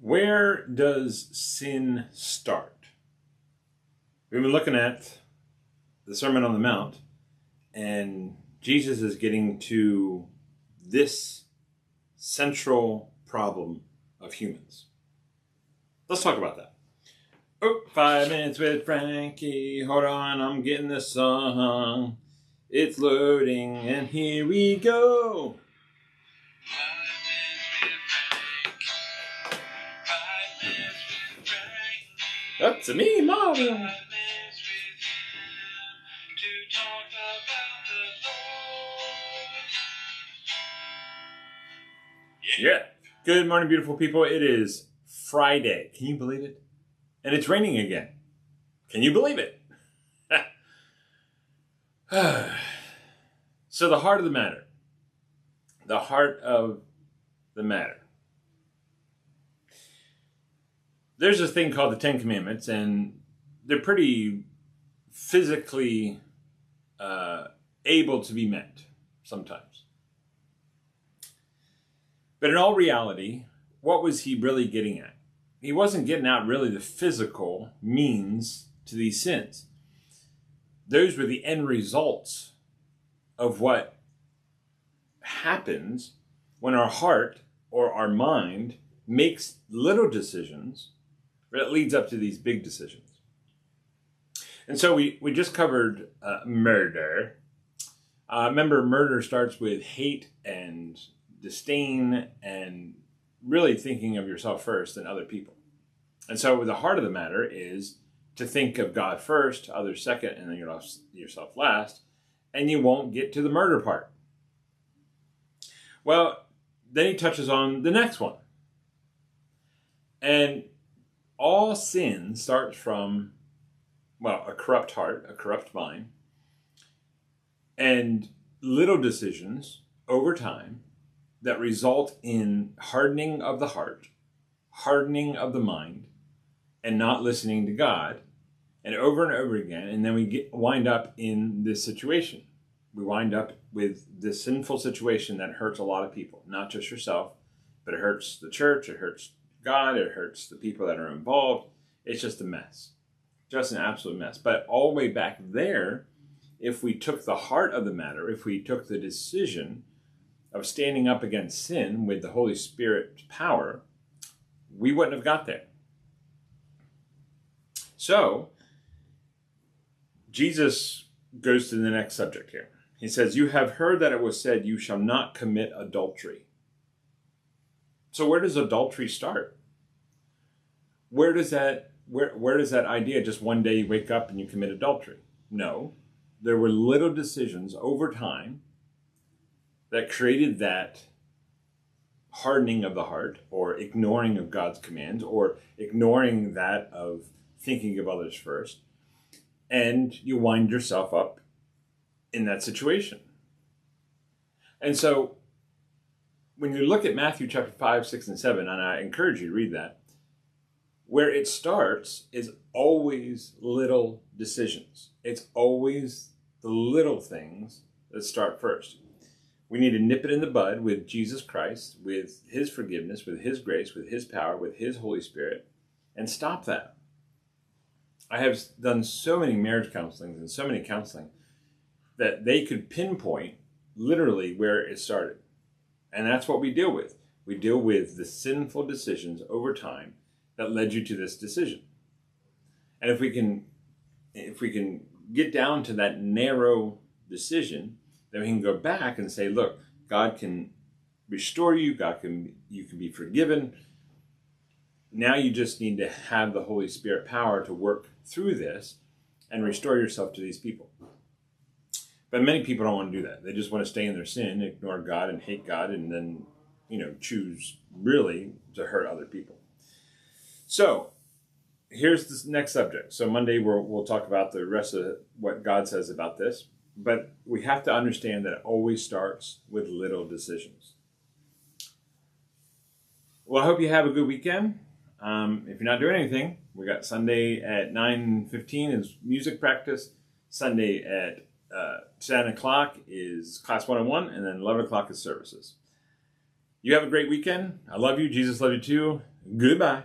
Where does sin start? We've been looking at the Sermon on the Mount, and Jesus is getting to this central problem of humans. Let's talk about that. Oh, 5 minutes with Frankie. Hold on, I'm getting this song. It's loading, and here we go. That's me, Mom. Yeah. Good morning, beautiful people. It is Friday. Can you believe it? And it's raining again. Can you believe it? So the heart of the matter. The heart of the matter. There's this thing called the Ten Commandments, and they're pretty physically able to be met sometimes. But in all reality, what was he really getting at? He wasn't getting at really the physical means to these sins. Those were the end results of what happens when our heart or our mind makes little decisions that leads up to these big decisions. And so we just covered murder. Remember, murder starts with hate and disdain and really thinking of yourself first and other people. And so the heart of the matter is to think of God first, others second, and then yourself last, and you won't get to the murder part. Well, then he touches on the next one. And all sin starts from, a corrupt heart, a corrupt mind, and little decisions over time that result in hardening of the heart, hardening of the mind, and not listening to God, and over again, and then we wind up in this situation. We wind up with this sinful situation that hurts a lot of people, not just yourself, but it hurts the church, it hurts God, it hurts the people that are involved. It's just a mess. Just an absolute mess. But all the way back there, if we took the heart of the matter, if we took the decision of standing up against sin with the Holy Spirit's power, we wouldn't have got there. So, Jesus goes to the next subject here. He says, "You have heard that it was said, you shall not commit adultery." So where does adultery start? Where does that idea just one day you wake up and you commit adultery? No. There were little decisions over time that created that hardening of the heart, or ignoring of God's commands, or ignoring that of thinking of others first. And you wind yourself up in that situation. And so when you look at Matthew chapter 5, 6, and 7, and I encourage you to read that, where it starts is always little decisions. It's always the little things that start first. We need to nip it in the bud with Jesus Christ, with his forgiveness, with his grace, with his power, with his Holy Spirit, and stop that. I have done so many marriage counselings and so many counseling that they could pinpoint literally where it started. And that's what we deal with. We deal with the sinful decisions over time that led you to this decision. And if we can get down to that narrow decision, then we can go back and say, look, God can restore you, you can be forgiven. Now you just need to have the Holy Spirit power to work through this and restore yourself to these people. But many people don't want to do that. They just want to stay in their sin, ignore God and hate God, and then, choose really to hurt other people. So here's this next subject. So Monday we'll talk about the rest of what God says about this. But we have to understand that it always starts with little decisions. Well, I hope you have a good weekend. If you're not doing anything, we got Sunday at 9:15 is music practice. Sunday at 10 o'clock is class 101, and then 11 o'clock is services. You have a great weekend. I love you. Jesus loves you too. Goodbye.